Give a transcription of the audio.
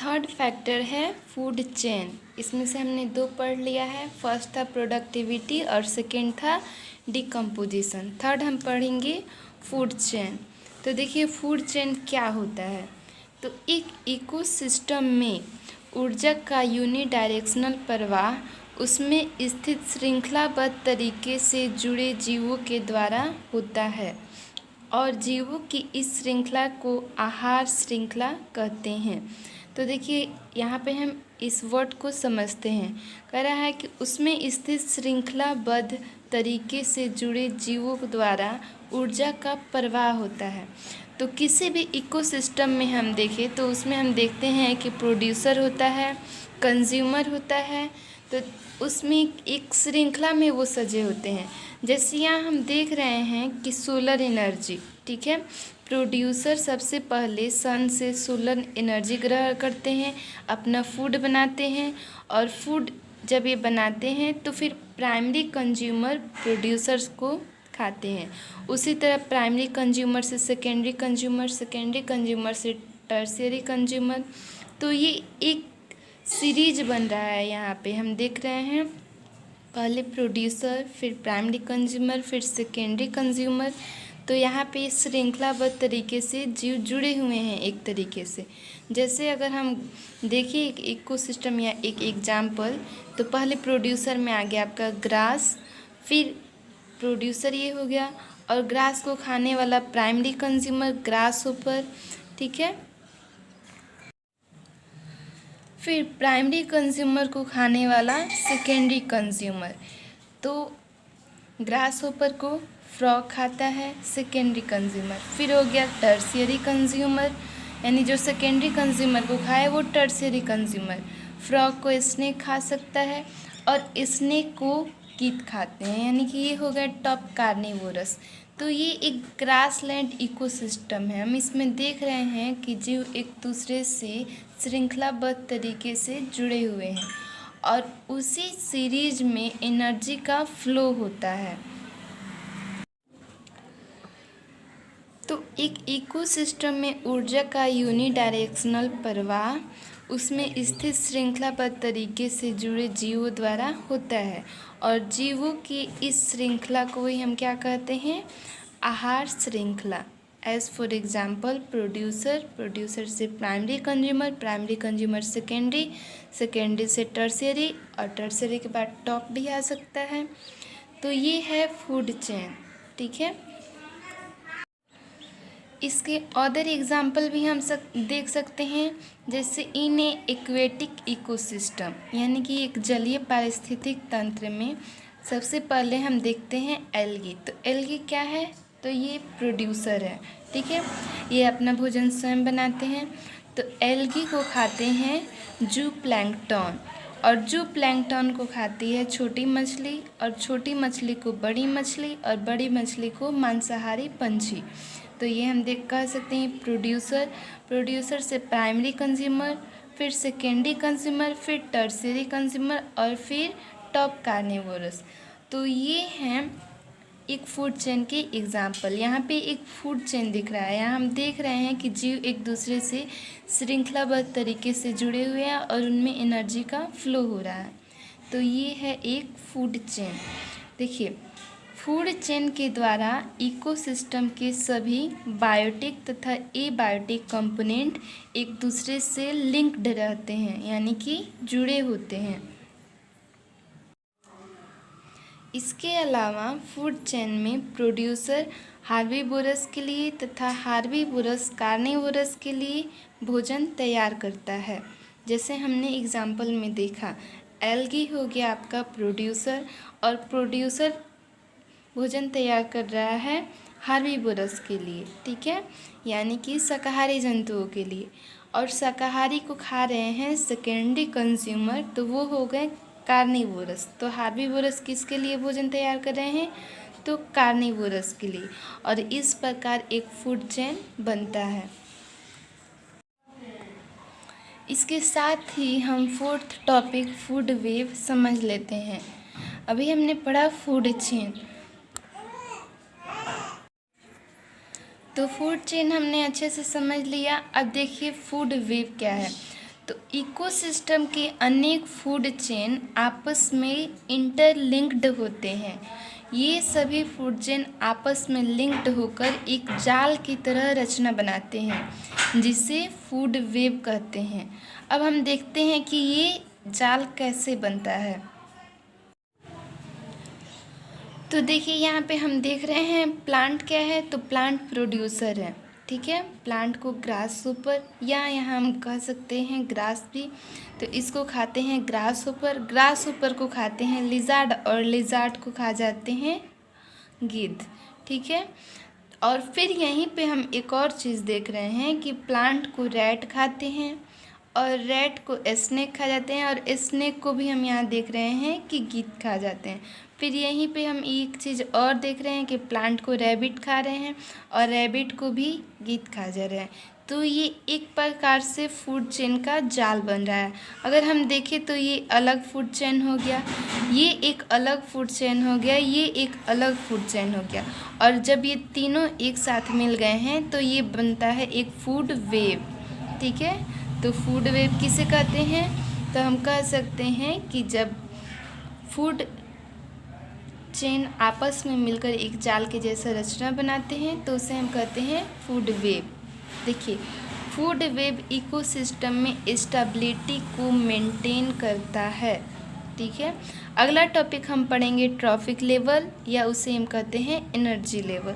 Third factor है food chain. इसमें से हमने दो पढ़ लिया है, फर्स्ट था प्रोडक्टिविटी और सेकेंड था डिकम्पोजिशन। थर्ड हम पढ़ेंगे फूड चेन। तो देखिए फूड चेन क्या होता है। तो एक इकोसिस्टम में ऊर्जा का यूनिडायरेक्शनल प्रवाह उसमें स्थित श्रृंखलाबद्ध तरीके से जुड़े जीवों के द्वारा होता है और जीवों की इस श्रृंखला को आहार श्रृंखला कहते हैं। तो देखिए यहाँ पे हम इस वर्ड को समझते हैं। कह रहा है कि उसमें स्थित श्रृंखलाबद्ध तरीके से जुड़े जीवों द्वारा ऊर्जा का प्रवाह होता है। तो किसी भी इकोसिस्टम में हम देखें तो उसमें हम देखते हैं कि प्रोड्यूसर होता है, कंज्यूमर होता है। तो उसमें एक श्रृंखला में वो सजे होते हैं। जैसे यहाँ हम देख रहे हैं कि सोलर एनर्जी, ठीक है, प्रोड्यूसर सबसे पहले सन से सोलर एनर्जी ग्रहण करते हैं, अपना फूड बनाते हैं और फूड जब ये बनाते हैं तो फिर प्राइमरी कंज्यूमर प्रोड्यूसर्स को खाते हैं। उसी तरह प्राइमरी कंज्यूमर से सेकेंडरी कंज्यूमर, सेकेंडरी कंज्यूमर से टर्शियरी कंज्यूमर। तो ये एक सीरीज बन रहा है। यहाँ पे हम देख रहे हैं पहले प्रोड्यूसर, फिर प्राइमरी कंज्यूमर, फिर सेकेंडरी कंज्यूमर। तो यहाँ पे श्रृंखलाबद्ध तरीके से जीव जुड़े हुए हैं एक तरीके से। जैसे अगर हम देखें एक इकोसिस्टम या एक एग्जाम्पल, तो पहले प्रोड्यूसर में आ गया आपका ग्रास, फिर प्रोड्यूसर ये हो गया और ग्रास को खाने वाला प्राइमरी कंज्यूमर ग्रास ऊपर, ठीक है। फिर प्राइमरी कंज्यूमर को खाने वाला सेकेंडरी कंज्यूमर, तो ग्रास ऊपर को फ्रॉग खाता है सेकेंडरी कंज्यूमर। फिर हो गया टर्शियरी कंज्यूमर, यानी जो सेकेंडरी कंज्यूमर को खाए वो टर्शियरी कंज्यूमर। फ्रॉग को स्नेक खा सकता है और स्नेक को कीट खाते हैं, यानी कि ये हो गया टॉप कार्निवोरस। तो ये एक ग्रासलैंड इकोसिस्टम है। हम इसमें देख रहे हैं कि जीव एक दूसरे से श्रृंखलाबद्ध तरीके से जुड़े हुए हैं और उसी सीरीज में एनर्जी का फ्लो होता है। तो एक इकोसिस्टम में ऊर्जा का यूनिडायरेक्शनल प्रवाह उसमें स्थित श्रृंखलाबद्ध तरीके से जुड़े जीवों द्वारा होता है और जीवों की इस श्रृंखला को ही हम क्या कहते हैं, आहार श्रृंखला। As for example producer, producer से primary consumer, primary consumer secondary, secondary से टर्शियरी और टर्शियरी के बाद टॉप भी आ सकता है। तो ये है फूड चेन, ठीक है। इसके अदर एग्जाम्पल भी हम देख सकते हैं, जैसे इन एक्वेटिक इकोसिस्टम, यानी कि एक जलीय पारिस्थितिक तंत्र में सबसे पहले हम देखते हैं एल्गी। तो एल्गी क्या है, तो ये प्रोड्यूसर है, ठीक है, ये अपना भोजन स्वयं बनाते हैं। तो एल्गी को खाते हैं जू प्लैंकटन और जू प्लैंकटन को खाती है छोटी मछली और छोटी मछली को बड़ी मछली और बड़ी मछली को मांसाहारी पंछी। तो ये हम कह सकते हैं प्रोड्यूसर, प्रोड्यूसर से प्राइमरी कंज्यूमर, फिर सेकेंडरी कंज्यूमर, फिर टर्शियरी कंज्यूमर और फिर टॉप कार्निवोरस। तो ये हैं एक फूड चेन के एग्जाम्पल। यहाँ पे एक फूड चेन दिख रहा है। यहाँ हम देख रहे हैं कि जीव एक दूसरे से श्रृंखलाबद्ध तरीके से जुड़े हुए हैं और उनमें एनर्जी का फ्लो हो रहा है। तो ये है एक फूड चेन। देखिए फूड चेन के द्वारा इकोसिस्टम के सभी बायोटिक तथा एबायोटिक कंपोनेंट एक दूसरे से लिंक्ड रहते हैं, यानी कि जुड़े होते हैं। इसके अलावा फूड चेन में प्रोड्यूसर हार्बीवोरस के लिए तथा हार्बीवोरस कार्निवोरस के लिए भोजन तैयार करता है। जैसे हमने एग्जाम्पल में देखा, एल्गी हो गया आपका प्रोड्यूसर और प्रोड्यूसर भोजन तैयार कर रहा है हार्बीवोरस के लिए, ठीक है, यानी कि शाकाहारी जंतुओं के लिए, और शाकाहारी को खा रहे हैं सेकेंडरी कंज्यूमर, तो वो हो गए कार्निवोरस। तो हार्बीवोरस किसके लिए भोजन तैयार कर रहे हैं, तो कार्निवोरस के लिए। और इस प्रकार एक फूड चेन बनता है। इसके साथ ही हम फोर्थ टॉपिक फूड वेव समझ लेते हैं। अभी हमने पढ़ा फूड चेन, तो फूड चेन हमने अच्छे से समझ लिया। अब देखिए फूड वेव क्या है। तो इकोसिस्टम के अनेक फूड चेन आपस में इंटरलिंक्ड होते हैं। ये सभी फूड चेन आपस में लिंक्ड होकर एक जाल की तरह रचना बनाते हैं जिसे फूड वेब कहते हैं। अब हम देखते हैं कि ये जाल कैसे बनता है। तो देखिए यहाँ पे हम देख रहे हैं प्लांट क्या है, तो प्लांट प्रोड्यूसर है, ठीक है। प्लांट को ग्रास ऊपर या यहाँ हम कह सकते हैं ग्रास भी, तो इसको खाते हैं ग्रास ऊपर को खाते हैं लिजार्ड और लिजार्ड को खा जाते हैं गिद्ध, ठीक है। और फिर यहीं पे हम एक और चीज़ देख रहे हैं कि प्लांट को रैट खाते हैं और रैट को स्नेक खा जाते हैं और स्नेक को भी हम यहाँ देख रहे हैं कि गिद्ध खा जाते हैं। फिर यहीं पे हम एक चीज़ और देख रहे हैं कि प्लांट को रैबिट खा रहे हैं और रैबिट को भी गिद्ध खा जा रहे हैं। तो ये एक प्रकार से फूड चेन का जाल बन रहा है। अगर हम देखें तो ये अलग फूड चेन हो गया, ये एक अलग फूड चेन हो गया, ये एक अलग फूड चेन हो गया, और जब ये तीनों एक साथ मिल गए हैं तो ये बनता है एक फूड वेब, ठीक है। तो फूड वेब किसे कहते हैं, तो हम कह सकते हैं कि जब फूड चेन आपस में मिलकर एक जाल के जैसा रचना बनाते हैं तो उसे हम कहते हैं फूड वेब। देखिए, फूड वेब इकोसिस्टम में स्टेबिलिटी को मेंटेन करता है, ठीक है। अगला टॉपिक हम पढ़ेंगे ट्रॉफिक लेवल, या उसे हम कहते हैं एनर्जी लेवल।